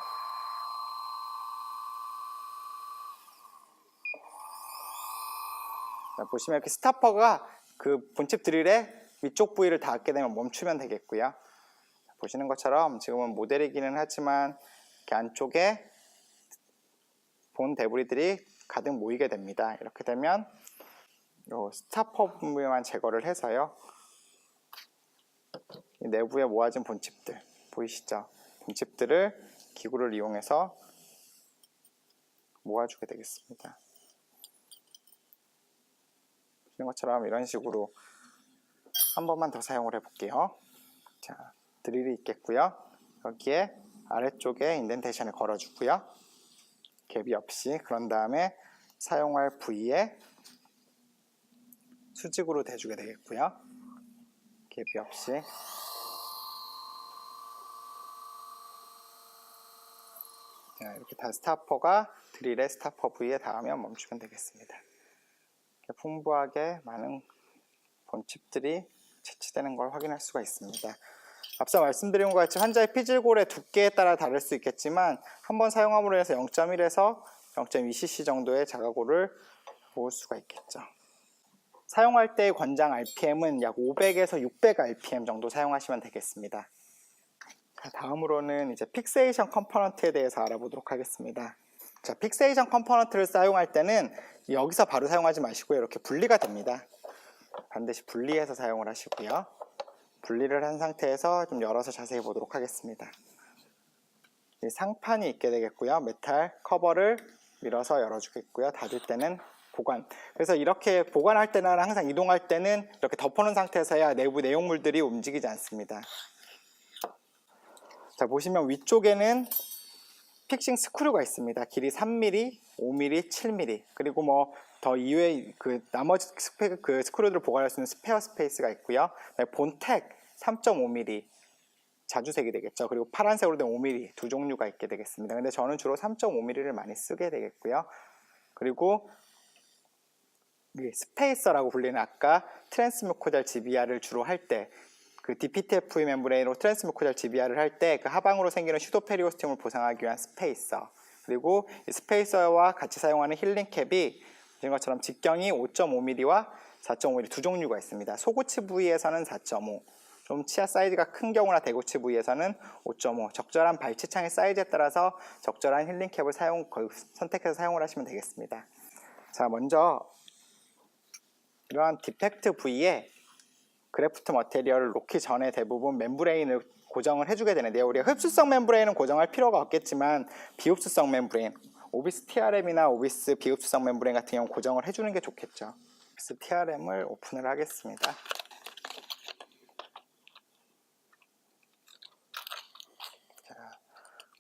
자, 보시면 이렇게 스타퍼가 그 본칩 드릴의 위쪽 부위를 닿게 되면 멈추면 되겠고요. 자, 보시는 것처럼 지금은 모델이기는 하지만 이렇게 안쪽에 본 데브리들이 가득 모이게 됩니다. 이렇게 되면 이 스타퍼 부분만 제거를 해서요. 이 내부에 모아진 본칩들 보이시죠? 본칩들을 기구를 이용해서 모아주게 되겠습니다. 보시는 것처럼 이런 식으로 한 번만 더 사용을 해볼게요. 자, 드릴이 있겠고요. 여기에 아래쪽에 인덴테이션을 걸어주고요. 갭이 없이, 그런 다음에 사용할 부위에 수직으로 대주게 되겠고요. 갭이 없이. 자, 이렇게 다 스타퍼가 드릴의 스타퍼 부위에 닿으면 멈추면 되겠습니다. 이렇게 풍부하게 많은 본칩들이 채취되는 걸 확인할 수가 있습니다. 앞서 말씀드린 것 같이 환자의 피질골의 두께에 따라 다를 수 있겠지만 한번 사용함으로 해서 0.1에서 0.2cc 정도의 자가골을 모을 수가 있겠죠. 사용할 때의 권장 RPM은 약 500에서 600 RPM 정도 사용하시면 되겠습니다. 자, 다음으로는 이제 픽세이션 컴포넌트에 대해서 알아보도록 하겠습니다. 자, 픽세이션 컴포넌트를 사용할 때는 여기서 바로 사용하지 마시고요. 이렇게 분리가 됩니다. 반드시 분리해서 사용을 하시고요. 분리를 한 상태에서 좀 열어서 자세히 보도록 하겠습니다. 이 상판이 있게 되겠고요. 메탈 커버를 밀어서 열어주겠고요. 닫을 때는 보관. 그래서 이렇게 보관할 때나 항상 이동할 때는 이렇게 덮어놓은 상태에서 해야 내부 내용물들이 움직이지 않습니다. 자, 보시면 위쪽에는 픽싱 스크류가 있습니다. 길이 3mm, 5mm, 7mm, 그리고 뭐 더 이외의 나머지 스크류들을 보관할 수 있는 스페어 스페이스가 있고요. 본텍 3.5mm 자주색이 되겠죠. 그리고 파란색으로 된 5mm 두 종류가 있게 되겠습니다. 근데 저는 주로 3.5mm를 많이 쓰게 되겠고요. 그리고 스페이서라고 불리는 아까 트랜스뮤코잘 GBR을 주로 할 때 그 DPTFE 멤브레인으로 트랜스뮤코잘 GBR을 할 때 그 하방으로 생기는 슈도페리오스티움을 보상하기 위한 스페이서, 그리고 이 스페이서와 같이 사용하는 힐링 캡이 이런 것처럼 직경이 5.5mm와 4.5mm 두 종류가 있습니다. 소구치 부위에서는 4.5, 좀 치아 사이즈가 큰 경우나 대구치 부위에서는 5.5, 적절한 발치창의 사이즈에 따라서 적절한 힐링 캡을 선택해서 사용을 하시면 되겠습니다. 자, 먼저 이러한 디펙트 부위에 그래프트 머테리얼을 놓기 전에 대부분 멤브레인을 고정을 해주게 되는데요. 우리가 흡수성 멤브레인은 고정할 필요가 없겠지만 비흡수성 멤브레인, 오비스 TRM이나 오비스 비흡수성 멤브레인 같은 경우 고정을 해주는 게 좋겠죠. 오비스 TRM을 오픈을 하겠습니다.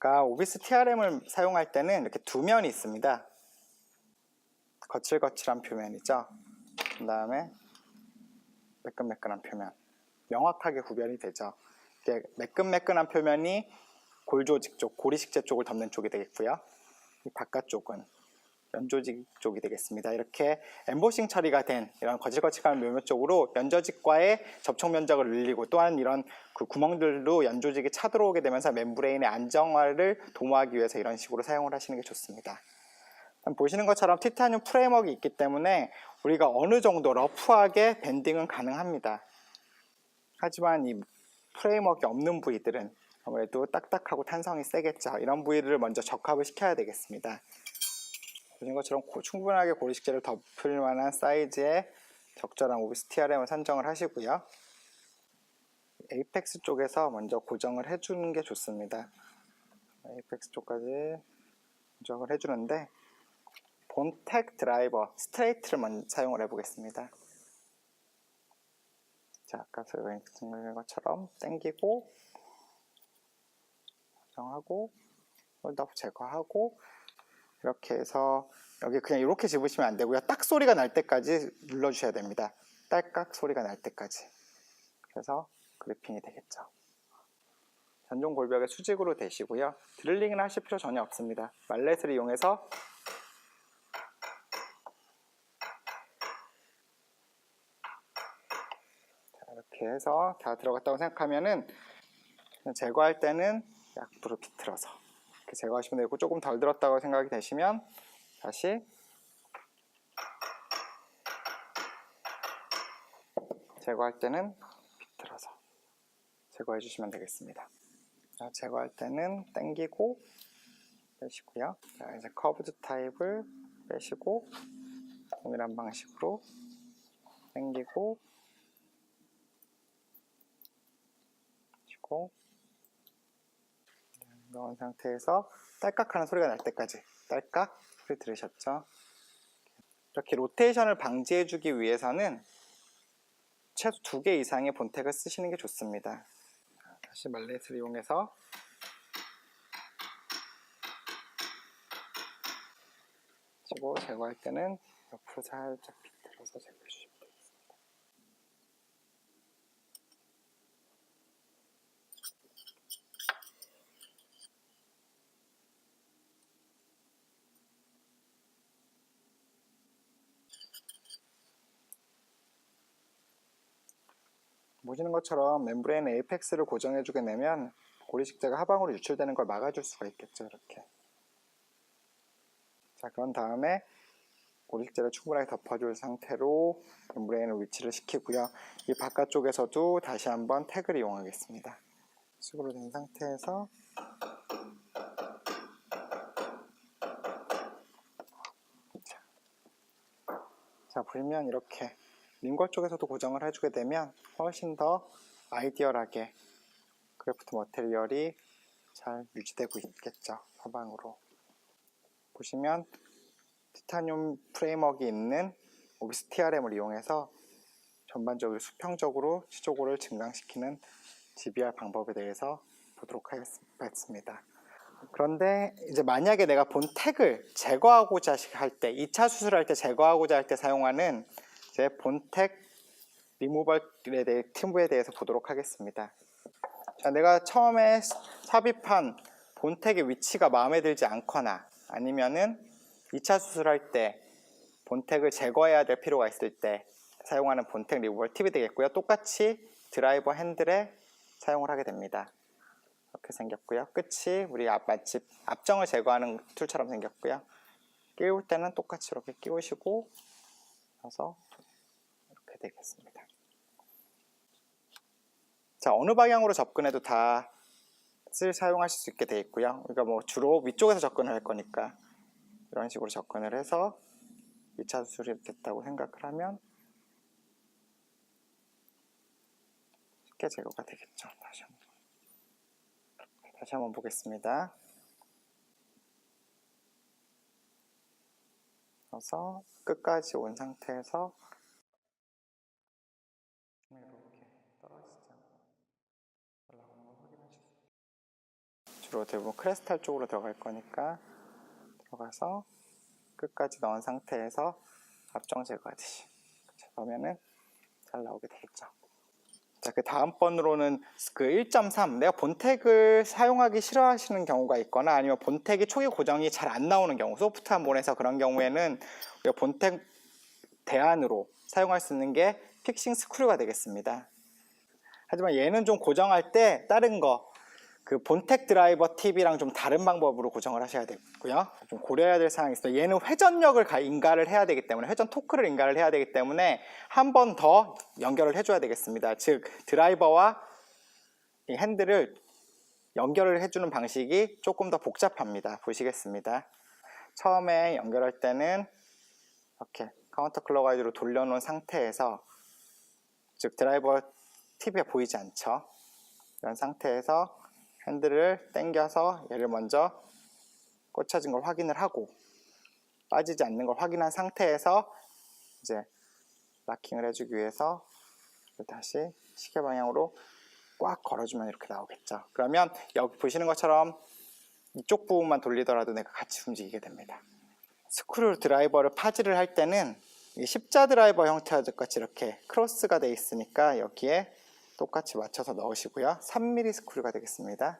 자, 오비스 TRM을 사용할 때는 이렇게 두 면이 있습니다. 거칠거칠한 표면이죠. 그 다음에 매끈매끈한 표면, 명확하게 구별이 되죠. 이렇게 매끈매끈한 표면이 골조직 쪽, 고리식재 쪽을 덮는 쪽이 되겠고요. 이 바깥쪽은 연조직 쪽이 되겠습니다. 이렇게 엠보싱 처리가 된 이런 거칠거칠한 묘면 쪽으로 연조직과의 접촉 면적을 늘리고, 또한 이런 그 구멍들도 연조직이 차들어오게 되면서 멤브레인의 안정화를 도모하기 위해서 이런 식으로 사용을 하시는 게 좋습니다. 보시는 것처럼 티타늄 프레임워크가 있기 때문에 우리가 어느 정도 러프하게 밴딩은 가능합니다. 하지만 이 프레임워크가 없는 부위들은 아무래도 딱딱하고 탄성이 세겠죠. 이런 부위를 먼저 적합을 시켜야 되겠습니다. 보시는 것처럼 충분하게 고리식재를 덮을 만한 사이즈의 적절한 오비스 TRM을 선정을 하시고요. 에이펙스 쪽에서 먼저 고정을 해주는 게 좋습니다. 에이펙스 쪽까지 고정을 해주는데, 본텍 드라이버 스트레이트를 먼저 사용을 해보겠습니다. 자, 아까 설명드린 것처럼 당기고 고정하고 홀드업 제거하고, 이렇게 해서 여기 그냥 이렇게 집으시면 안 되고요. 딱 소리가 날 때까지 눌러주셔야 됩니다. 딸깍 소리가 날 때까지. 그래서 그리핑이 되겠죠. 전용 골벽에 수직으로 대시고요. 드릴링은 하실 필요 전혀 없습니다. 말렛을 이용해서 이렇게 해서 다 들어갔다고 생각하면은 제거할 때는 약불을 비틀어서 이렇게 제거하시면 되고, 조금 덜 들었다고 생각이 되시면 다시 제거할 때는 비틀어서 제거해 주시면 되겠습니다. 자, 제거할 때는 당기고 빼시고요. 자, 이제 커브드 타입을 빼시고 동일한 방식으로 당기고 빼시고 넣은 상태에서 딸깍하는 소리가 날 때까지, 딸깍 소리 들으셨죠? 이렇게 로테이션을 방지해 주기 위해서는 최소 2개 이상의 본텍을 쓰시는 게 좋습니다. 다시 말렛을 이용해서 치고, 제거할 때는 옆으로 살짝 비틀어서 제거해 주시면 됩니다. 보시는 것처럼 멤브레인 에이펙스를 고정해주게 되면 고리식재가 하방으로 유출되는 걸 막아줄 수가 있겠죠. 이렇게. 자, 그런 다음에 고리식재를 충분하게 덮어줄 상태로 멤브레인을 위치를 시키고요. 이 바깥쪽에서도 다시 한번 택을 이용하겠습니다. 식으로 된 상태에서 자, 보시면 이렇게 링걸 쪽에서도 고정을 해주게 되면 훨씬 더 아이디얼하게 크래프트 머티리얼이 잘 유지되고 있겠죠. 하방으로. 보시면 티타늄 프레임워크가 있는 오비스 TRM을 이용해서 전반적으로 수평적으로 치조고를 증강시키는 GBR 방법에 대해서 보도록 하겠습니다. 그런데 이제 만약에 내가 본 택을 제거하고자 할 때, 2차 수술할 때 제거하고자 할 때 사용하는 이제 본택 리무벌 튜브에 대해서 보도록 하겠습니다. 자, 내가 처음에 삽입한 본택의 위치가 마음에 들지 않거나 아니면은 2차 수술할 때 본택을 제거해야 될 필요가 있을 때 사용하는 본택 리무벌 팁이 되겠고요. 똑같이 드라이버 핸들에 사용을 하게 됩니다. 이렇게 생겼고요. 끝이 우리 마치 앞정을 제거하는 툴처럼 생겼고요. 끼울 때는 똑같이 이렇게 끼우시고 나서 이렇게 되겠습니다. 자, 어느 방향으로 접근해도 다 사용하실 수 있게 되어 있고요. 그러니까 뭐 주로 위쪽에서 접근을 할 거니까 이런 식으로 접근을 해서 2차 수술이 됐다고 생각을 하면 쉽게 제거가 되겠죠. 다시 한번 보겠습니다. 그래서 끝까지 온 상태에서 이렇게 떨어지지 않고 올라가는 걸 확인해 주세요. 주로 대부분 크리스탈 쪽으로 들어갈 거니까 들어가서 끝까지 넣은 상태에서 앞정 제거하듯이 그러면은 잘 나오게 되겠죠. 자, 그 다음번으로는 그 1.3 내가 본택을 사용하기 싫어하시는 경우가 있거나 아니면 본택이 초기 고정이 잘 안 나오는 경우, 소프트한 본에서 그런 경우에는 우리가 본택 대안으로 사용할 수 있는 게 픽싱 스크류가 되겠습니다. 하지만 얘는 좀 고정할 때 다른 거 그 본택 드라이버 팁이랑 좀 다른 방법으로 고정을 하셔야 되고요. 좀 고려해야 될 사항이 있어요. 얘는 회전력을 인가를 해야 되기 때문에 회전 토크를 인가를 해야 되기 때문에 한 번 더 연결을 해줘야 되겠습니다. 즉 드라이버와 이 핸들을 연결을 해주는 방식이 조금 더 복잡합니다. 보시겠습니다. 처음에 연결할 때는 이렇게 카운터 클럭와이즈로 돌려놓은 상태에서 즉 드라이버 팁이 보이지 않죠. 이런 상태에서 핸들을 당겨서 얘를 먼저 꽂혀진 걸 확인을 하고 빠지지 않는 걸 확인한 상태에서 이제 락킹을 해주기 위해서 다시 시계 방향으로 꽉 걸어주면 이렇게 나오겠죠. 그러면 여기 보시는 것처럼 이쪽 부분만 돌리더라도 내가 같이 움직이게 됩니다. 스크류 드라이버를 파지를 할 때는 십자 드라이버 형태와 같이 이렇게 크로스가 되어 있으니까 여기에 똑같이 맞춰서 넣으시고요. 3mm 스크류가 되겠습니다.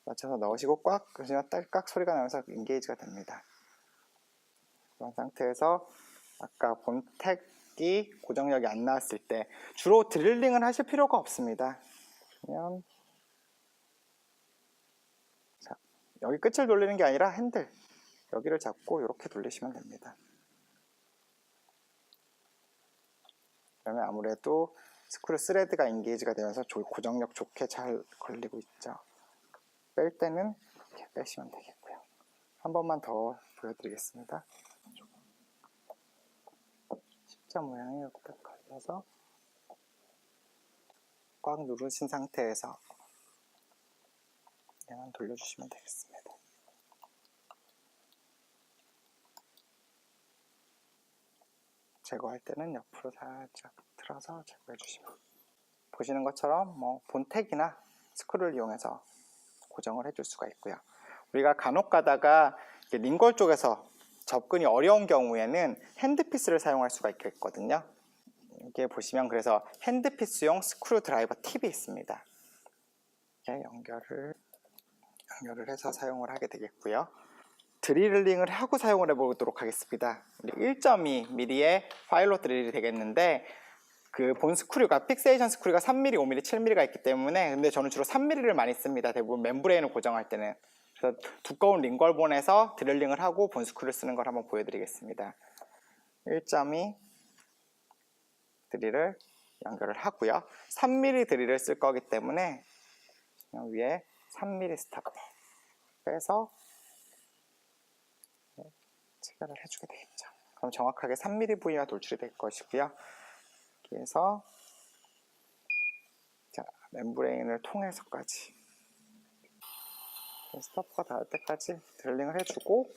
맞춰서 넣으시고 꽉 그러시면 딸깍 소리가 나면서 인게이지가 됩니다. 그런 상태에서 아까 본택이 고정력이 안 나왔을 때 주로 드릴링은 하실 필요가 없습니다. 그러면 자, 여기 끝을 돌리는 게 아니라 핸들 여기를 잡고 이렇게 돌리시면 됩니다. 그러면 아무래도 스크류 스레드가 인게이지가 되면서 고정력 좋게 잘 걸리고 있죠. 뺄 때는 이렇게 빼시면 되겠고요. 한 번만 더 보여드리겠습니다. 십자 모양이 이렇게 딱 걸려서 꽉 누르신 상태에서 그냥 돌려주시면 되겠습니다. 제거할 때는 옆으로 살짝 틀어서 제거해 주시면 보시는 것처럼 뭐 본택이나 스크류를 이용해서 고정을 해줄 수가 있고요. 우리가 간혹 가다가 링걸 쪽에서 접근이 어려운 경우에는 핸드피스를 사용할 수가 있거든요. 이게 보시면 그래서 핸드피스용 스크류 드라이버 팁이 있습니다. 이렇게 연결을 해서 사용을 하게 되겠고요. 드릴링을 하고 사용을 해보도록 하겠습니다. 1.2mm의 파일럿 드릴이 되겠는데 그 본 스크류가 픽세이션 스크류가 3mm, 5mm, 7mm가 있기 때문에 근데 저는 주로 3mm를 많이 씁니다. 대부분 멤브레인을 고정할 때는. 그래서 두꺼운 링걸본에서 드릴링을 하고 본 스크류 쓰는 걸 한번 보여드리겠습니다. 1.2 드릴을 연결을 하고요. 3mm 드릴을 쓸 거기 때문에 위에 3mm 스타퍼 빼서 체결을 해주게 되겠죠. 그럼 정확하게 3mm 부위가 돌출이 될 것이고요. 여기에서 자, 멤브레인을 통해서까지 스타퍼가 닿을 때까지 드릴링을 해주고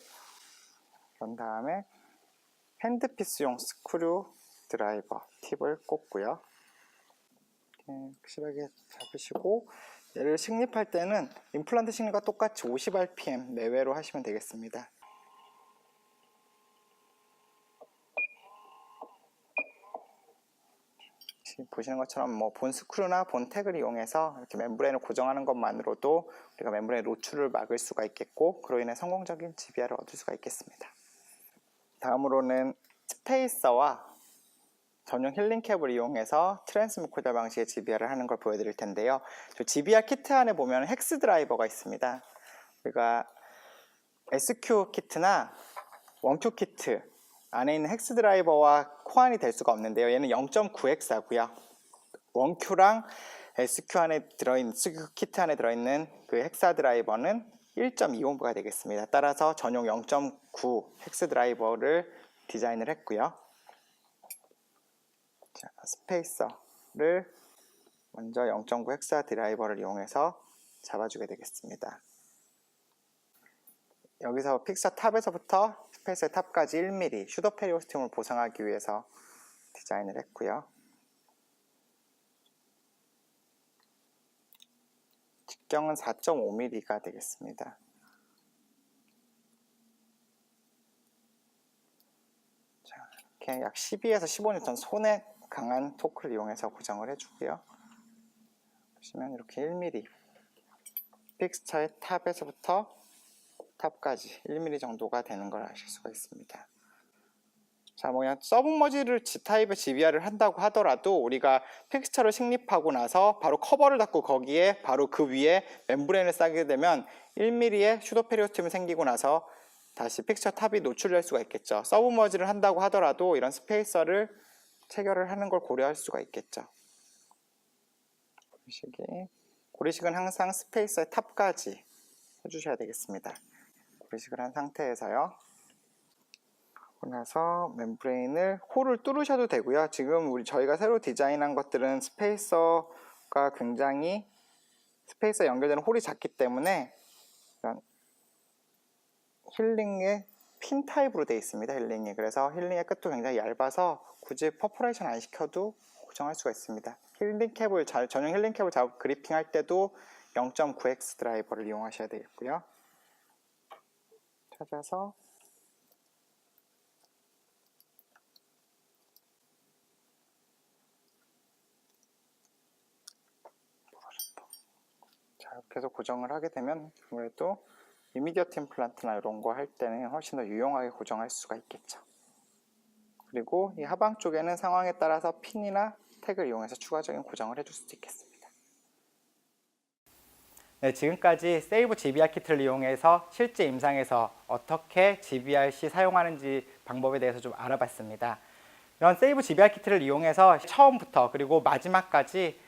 그런 다음에 핸드피스용 스크류 드라이버 팁을 꽂고요. 이렇게 확실하게 잡으시고 얘를 식립할 때는 임플란트 식립과 똑같이 50rpm 내외로 하시면 되겠습니다. 보시는 것처럼 뭐 본 스크류나 본 택을 이용해서 이렇게 멤브레인을 고정하는 것만으로도 우리가 멤브레인 노출을 막을 수가 있겠고 그로 인해 성공적인 GBR을 얻을 수가 있겠습니다. 다음으로는 스페이서와 전용 힐링 캡을 이용해서 트랜스무코달 방식의 GBR을 하는 걸 보여드릴 텐데요. 저 GBR 키트 안에 보면 헥스 드라이버가 있습니다. 우리가 SQ 키트나 원큐 키트 안에 있는 헥스 드라이버와 호환이 될 수가 없는데요. 얘는 0.9X 하고요. 원큐랑 SQ 안에 들어있는 SQ 키트 안에 들어있는 그 헥사 드라이버는 1.2옴가 되겠습니다. 따라서 전용 0.9 헥스 드라이버를 디자인을 했고요. 자, 스페이서를 먼저 0.9 헥사 드라이버를 이용해서 잡아주게 되겠습니다. 여기서 픽서 탑에서부터 스페이서의 탑까지 1mm 슈더 페리오스튬을 보상하기 위해서 디자인을 했고요. 직경은 4.5mm가 되겠습니다. 자, 이렇게 약 12에서 15N 손에 강한 토크를 이용해서 고정을 해주고요. 보시면 이렇게 1mm 픽스처의 탑에서부터 탑까지 1mm 정도가 되는 걸 아실 수가 있습니다. 자, 그냥 서브머지를 G타입의 GBR을 한다고 하더라도 우리가 픽스처를 식립하고 나서 바로 커버를 닫고 거기에 바로 그 위에 멤브레인을 싸게 되면 1mm의 슈도페리오스튬이 생기고 나서 다시 픽스처 탑이 노출될 수가 있겠죠. 서브머지를 한다고 하더라도 이런 스페이서를 체결을 하는 걸 고려할 수가 있겠죠. 고리식은 항상 스페이서의 탑까지 해주셔야 되겠습니다. 고리식을 한 상태에서요. 그러고 나서 멤브레인을 홀을 뚫으셔도 되고요. 지금 저희가 새로 디자인한 것들은 스페이서가 굉장히 스페이서 연결되는 홀이 작기 때문에 힐링의 핀 타입으로 되어 있습니다. 힐링이. 그래서 힐링의 끝도 굉장히 얇아서 굳이 퍼포레이션 안 시켜도 고정할 수가 있습니다. 힐링 캡을 전용 힐링 캡을 그리핑 할 때도 0.9X 드라이버를 이용하셔야 되겠고요. 찾아서 자, 이렇게 해서 고정을 하게 되면 아무래도 이미디어트 임플란트나 이런 거 할 때는 훨씬 더 유용하게 고정할 수가 있겠죠. 그리고 이 하방 쪽에는 상황에 따라서 핀이나 택을 이용해서 추가적인 고정을 해줄 수도 있겠습니다. 네, 지금까지 세이브 GBR 키트를 이용해서 실제 임상에서 어떻게 GBRC 사용하는지 방법에 대해서 좀 알아봤습니다. 이런 세이브 GBR 키트를 이용해서 처음부터 그리고 마지막까지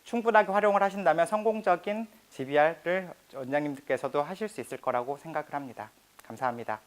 충분하게 활용을 하신다면 성공적인 GBR을 원장님들께서도 하실 수 있을 거라고 생각을 합니다. 감사합니다.